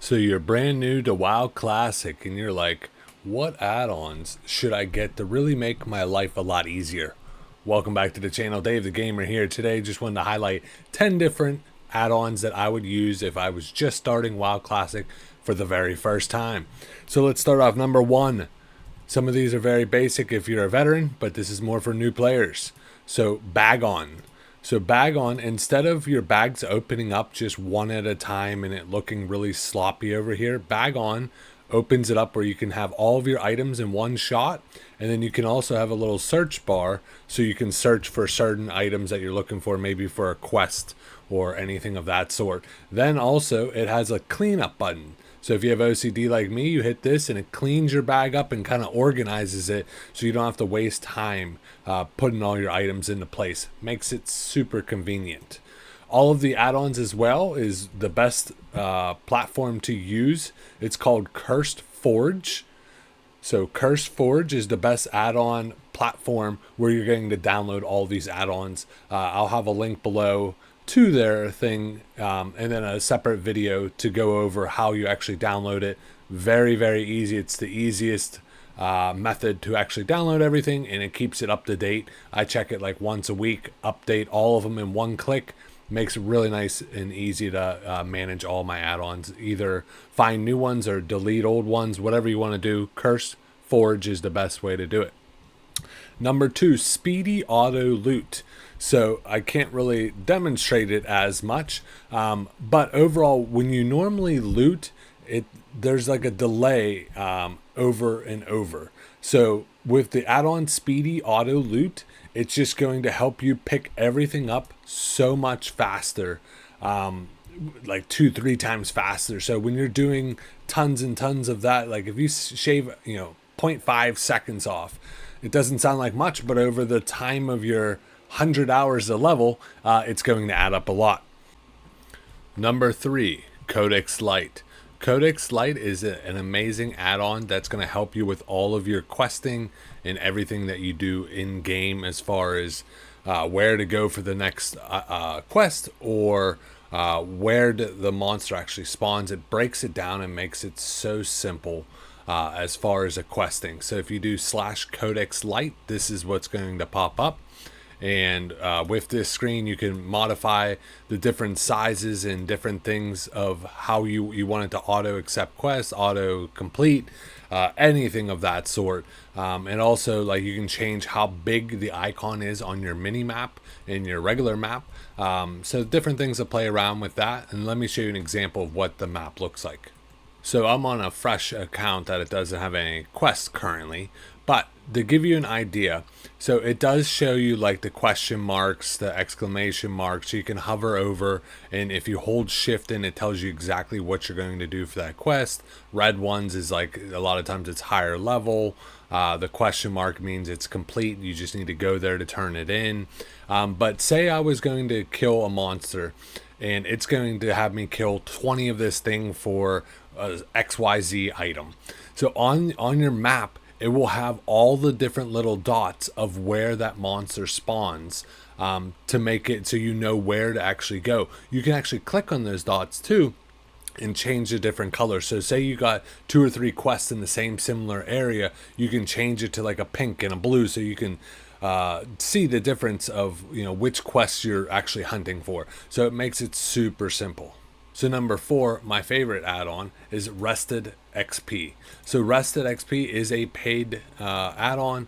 So you're brand new to WoW Classic and you're like, what add-ons should I get to really make my life a lot easier? Welcome back to the channel. Dave the Gamer here. Today just wanted to highlight 10 different add-ons that I would use if I was just starting WoW Classic for the very first time. So let's start off number 1. Some of these are very basic if you're a veteran, but this is more for new players. So Baggon. So Baggon, instead of your bags opening up just one at a time and it looking really sloppy over here, Baggon opens it up where you can have all of your items in one shot, and then you can also have a little search bar so you can search for certain items that you're looking for, maybe for a quest or anything of that sort. Then also it has a cleanup button. So if you have OCD like me, you hit this and it cleans your bag up and kind of organizes it so you don't have to waste time putting all your items into place. Makes it super convenient. All of the add-ons as well is the best platform to use. It's called Cursed Forge. So Cursed Forge is the best add-on platform where you're going to download all these add-ons. I'll have a link below to their thing and then a separate video to go over how you actually download it. Very, very easy. It's the easiest method to actually download everything, and it keeps it up to date. I check it like once a week, update all of them in one click. Makes it really nice and easy to manage all my add-ons. Either find new ones or delete old ones, whatever you want to do. Cursed Forge is the best way to do it. Number 2, SpeedyAutoLoot. So I can't really demonstrate it as much, but overall, when you normally loot, there's like a delay over and over. So with the add-on SpeedyAutoLoot, it's just going to help you pick everything up so much faster, like 2-3 times faster. So when you're doing tons and tons of that, like if you shave 0.5 seconds off, it doesn't sound like much, but over the time of your 100 hours a level, it's going to add up a lot. Number 3, Codexlite. Codexlite is an amazing add-on that's going to help you with all of your questing and everything that you do in game, as far as where to go for the next quest, or where the monster actually spawns. It breaks it down and makes it so simple as far as a questing. So if you do /Codexlite, this is what's going to pop up. And with this screen, you can modify the different sizes and different things of how you want it to auto accept quests, auto complete, anything of that sort. And also, like, you can change how big the icon is on your mini map and your regular map. So different things to play around with that. And let me show you an example of what the map looks like. So I'm on a fresh account that it doesn't have any quests currently, but to give you an idea, so it does show you like the question marks, the exclamation marks. You can hover over, and if you hold shift in, it tells you exactly what you're going to do for that quest. Red ones is like, a lot of times it's higher level. The question mark means it's complete. You just need to go there to turn it in. But say I was going to kill a monster, and it's going to have me kill 20 of this thing for XYZ item. So on your map, it will have all the different little dots of where that monster spawns, to make it so you know where to actually go. You can actually click on those dots too and change the different colors. So say you got 2 or 3 quests in the same similar area, you can change it to like a pink and a blue, so you can see the difference of which quests you're actually hunting for. So it makes it super simple. So number 4, my favorite add-on, is RestedXp. So RestedXp is a paid add-on,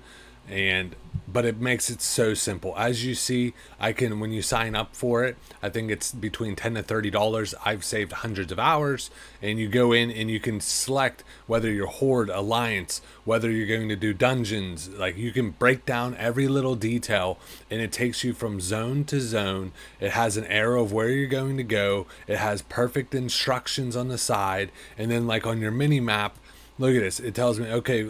but it makes it so simple. As you see, when you sign up for it, I think it's between $10 to $30. I've saved hundreds of hours, and you go in and you can select whether you're Horde, Alliance, whether you're going to do dungeons. Like, you can break down every little detail, and it takes you from zone to zone. It has an arrow of where you're going to go. It has perfect instructions on the side, and then like on your mini map, look at this. It tells me, okay,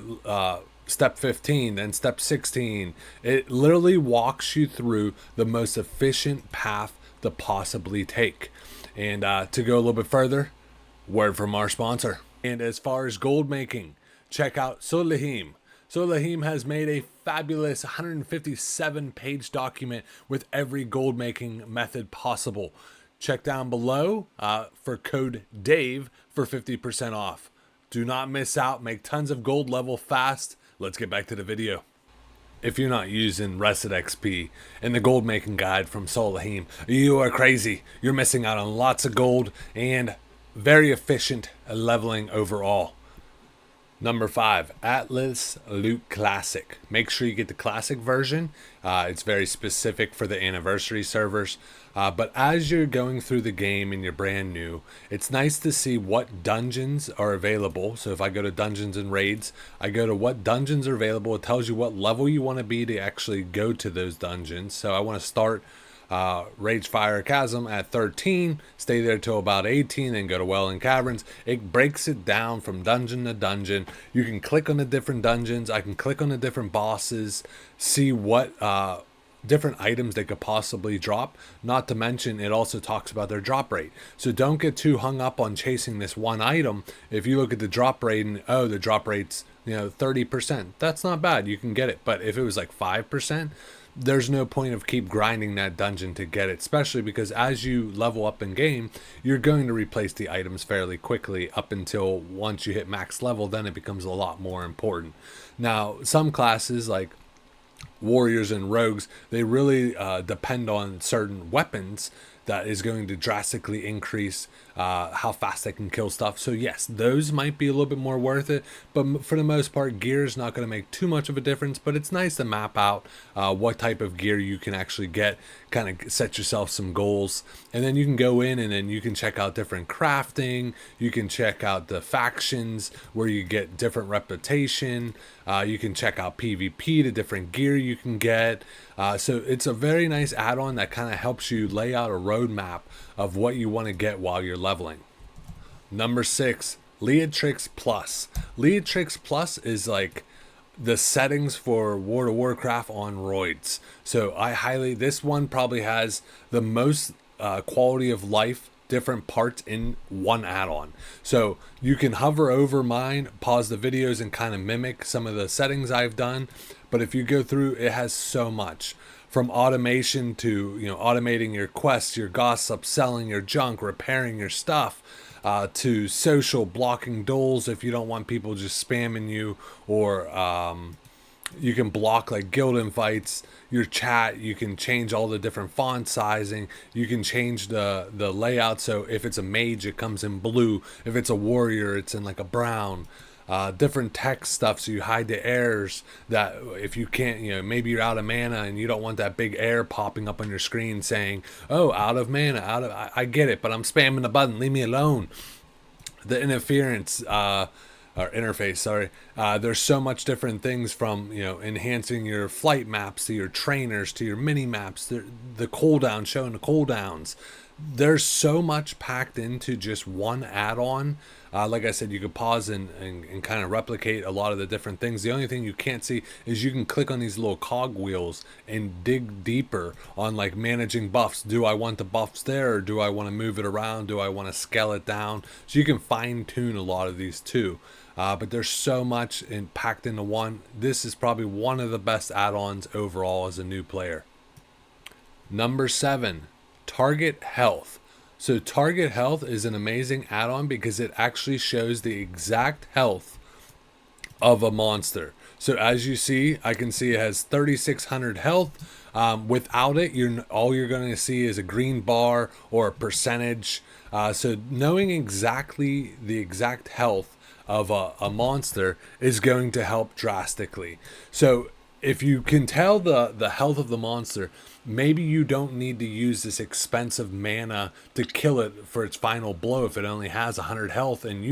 step 15, then step 16. It literally walks you through the most efficient path to possibly take. And to go a little bit further, word from our sponsor. And as far as gold making, check out Solahim. Solahim has made a fabulous 157-page document with every gold making method possible. Check down below for code DAVE for 50% off. Do not miss out. Make tons of gold level fast. Let's get back to the video. If you're not using RestedXp and the gold making guide from Solahim, you are crazy. You're missing out on lots of gold and very efficient leveling overall. Number 5, AtlasLoot Classic. Make sure you get the classic version. It's very specific for the anniversary servers. But as you're going through the game and you're brand new, it's nice to see what dungeons are available. So if I go to dungeons and raids, I go to what dungeons are available. It tells you what level you want to be to actually go to those dungeons. So I want to start Ragefire Chasm at 13, stay there till about 18, then go to Welland Caverns. It breaks it down from dungeon to dungeon. You can click on the different dungeons. I can click on the different bosses, see what different items they could possibly drop. Not to mention, it also talks about their drop rate. So don't get too hung up on chasing this one item. If you look at the drop rate and, oh, the drop rate's 30%, that's not bad. You can get it. But if it was like 5%, there's no point of keep grinding that dungeon to get it, especially because as you level up in game, you're going to replace the items fairly quickly up until once you hit max level, then it becomes a lot more important. Now, some classes like warriors and rogues, they really depend on certain weapons that is going to drastically increase how fast they can kill stuff. So yes, those might be a little bit more worth it, but for the most part, gear is not going to make too much of a difference. But it's nice to map out what type of gear you can actually get, kind of set yourself some goals, and then you can go in and then you can check out different crafting. You can check out the factions where you get different reputation. You can check out PvP, the different gear you can get. So it's a very nice add-on that kind of helps you lay out a roadmap of what you want to get while you're leveling. Number 6, LeatrixPlus. LeatrixPlus is like the settings for World of Warcraft on roids. So this one probably has the most quality of life different parts in one add-on. So you can hover over mine, pause the videos, and kind of mimic some of the settings I've done. But if you go through, it has so much, from automation to automating your quests, your gossip, selling your junk, repairing your stuff, to social, blocking duels if you don't want people just spamming you, or you can block like guild invites, your chat. You can change all the different font sizing. You can change the layout. So if it's a mage, it comes in blue. If it's a warrior, it's in like a brown. Different text stuff, so you hide the errors that if you can't, maybe you're out of mana and you don't want that big error popping up on your screen saying, oh, out of mana, I get it, but I'm spamming the button, leave me alone. The interference, or interface, sorry. There's so much different things, from enhancing your flight maps to your trainers to your mini maps, the cooldown, showing the cooldowns. There's so much packed into just one add-on. Like I said, you could pause and kind of replicate a lot of the different things. The only thing you can't see is you can click on these little cog wheels and dig deeper on like managing buffs. Do I want the buffs there, or do I want to move it around? Do I want to scale it down? So you can fine tune a lot of these too. But there's so much packed into one. This is probably one of the best add-ons overall as a new player. Number 7, TargetHealth. So TargetHealth is an amazing add-on because it actually shows the exact health of a monster. So as you see, I can see it has 3,600 health. Without it, all you're going to see is a green bar or a percentage. So knowing exactly the exact health of a monster is going to help drastically. So if you can tell the health of the monster, maybe you don't need to use this expensive mana to kill it for its final blow if it only has 100 health and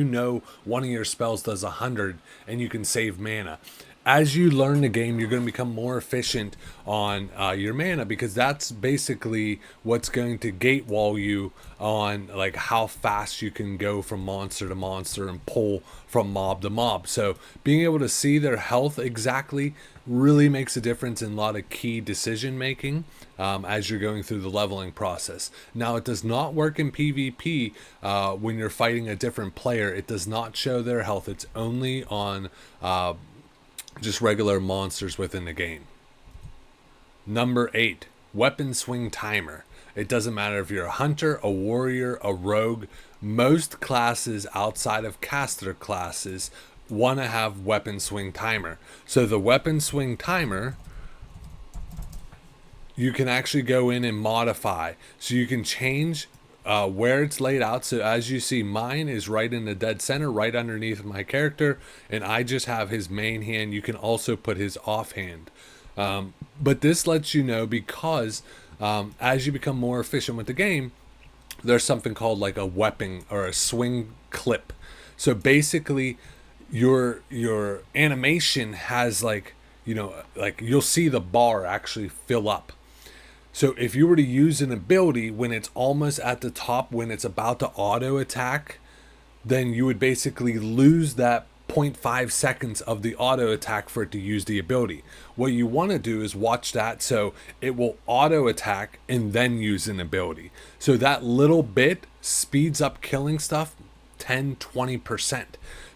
one of your spells does 100 and you can save mana. As you learn the game, you're going to become more efficient on your mana, because that's basically what's going to gate wall you on like how fast you can go from monster to monster and pull from mob to mob. So being able to see their health exactly really makes a difference in a lot of key decision making as you're going through the leveling process. Now, it does not work in PvP when you're fighting a different player. It does not show their health. It's only on just regular monsters within the game. Number 8, WeaponSwingTimer. It doesn't matter if you're a hunter, a warrior, a rogue. Most classes outside of caster classes want to have weapon swing timer. So the weapon swing timer, you can actually go in and modify. So you can change where it's laid out. So as you see, mine is right in the dead center, right underneath my character, and I just have his main hand. You can also put his offhand. But this lets you know, because as you become more efficient with the game, there's something called like a weapon or a swing clip. So basically your animation has like, like you'll see the bar actually fill up. So if you were to use an ability when it's almost at the top, when it's about to auto attack, then you would basically lose that 0.5 seconds of the auto attack for it to use the ability. What you want to do is watch that so it will auto attack and then use an ability. So that little bit speeds up killing stuff 10-20%.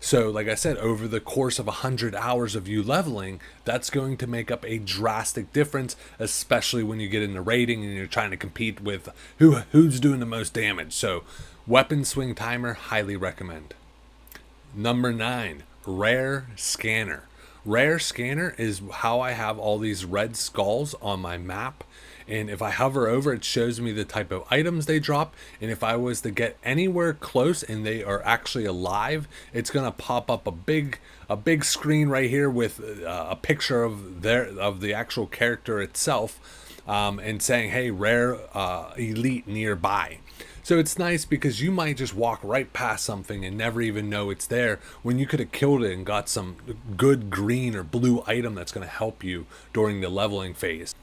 So like I said, over the course of 100 hours of you leveling, that's going to make up a drastic difference, especially when you get into raiding and you're trying to compete with who's doing the most damage. So weapon swing timer, highly recommend. Number 9, RareScanner. RareScanner is how I have all these red skulls on my map. And if I hover over, it shows me the type of items they drop. And if I was to get anywhere close and they are actually alive, it's going to pop up a big screen right here with a picture of the actual character itself, and saying, hey, rare elite nearby. So it's nice because you might just walk right past something and never even know it's there, when you could have killed it and got some good green or blue item that's going to help you during the leveling phase.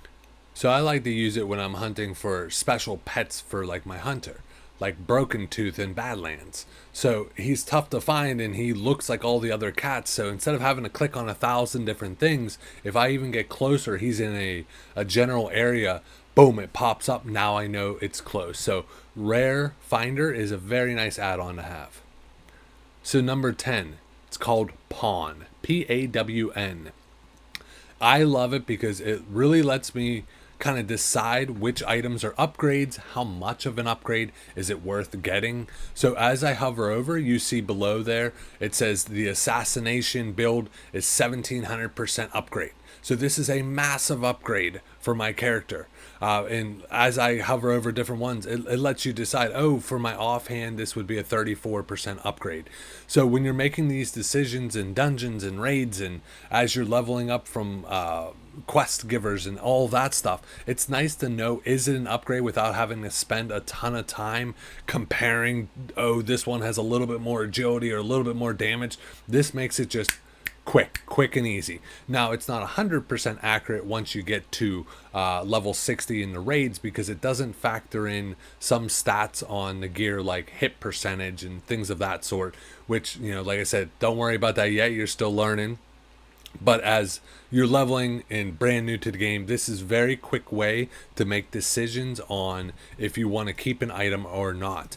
So I like to use it when I'm hunting for special pets for like my hunter, like Broken Tooth in Badlands. So he's tough to find and he looks like all the other cats. So instead of having to click on 1,000 different things, if I even get closer, he's in a general area, boom, it pops up. Now I know it's close. So Rare Finder is a very nice add-on to have. So number 10, it's called Pawn, P-A-W-N. I love it because it really lets me kind of decide which items are upgrades, how much of an upgrade is it worth getting. So as I hover over, you see below there, it says the assassination build is 1700% upgrade. So this is a massive upgrade for my character. And as I hover over different ones, it lets you decide, oh, for my offhand, this would be a 34% upgrade. So when you're making these decisions in dungeons and raids, and as you're leveling up from quest givers and all that stuff, it's nice to know, is it an upgrade without having to spend a ton of time comparing, oh, this one has a little bit more agility or a little bit more damage. This makes it just quick and easy. Now it's not 100% accurate once you get to level 60 in the raids, because it doesn't factor in some stats on the gear like hit percentage and things of that sort, which, like I said, don't worry about that yet, you're still learning. But as you're leveling and brand new to the game, this is a very quick way to make decisions on if you want to keep an item or not.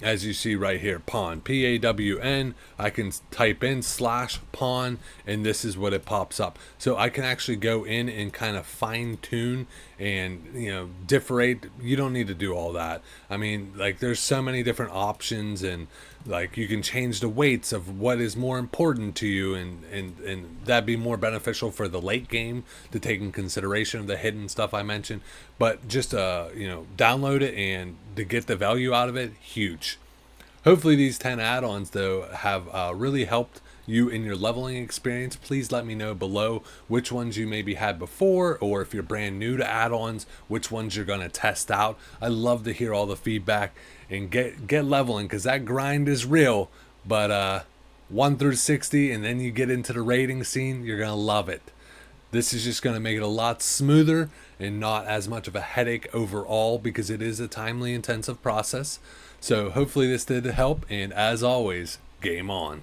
As you see right here, pawn, P-A-W-N, I can type in /pawn, and this is what it pops up. So I can actually go in and kind of fine tune and, differentiate. You don't need to do all that. I mean, like, there's so many different options, and like you can change the weights of what is more important to you, and that'd be more beneficial for the late game to take in consideration of the hidden stuff I mentioned. But just download it, and to get the value out of it, huge. Hopefully these 10 add-ons though have really helped you in your leveling experience. Please let me know below which ones you maybe had before, or if you're brand new to add-ons, which ones you're going to test out. I love to hear all the feedback, and get leveling, because that grind is real. But 1 through 60, and then you get into the raiding scene, you're going to love it. This is just going to make it a lot smoother and not as much of a headache overall, because it is a timely intensive process. So hopefully this did help, and as always, game on.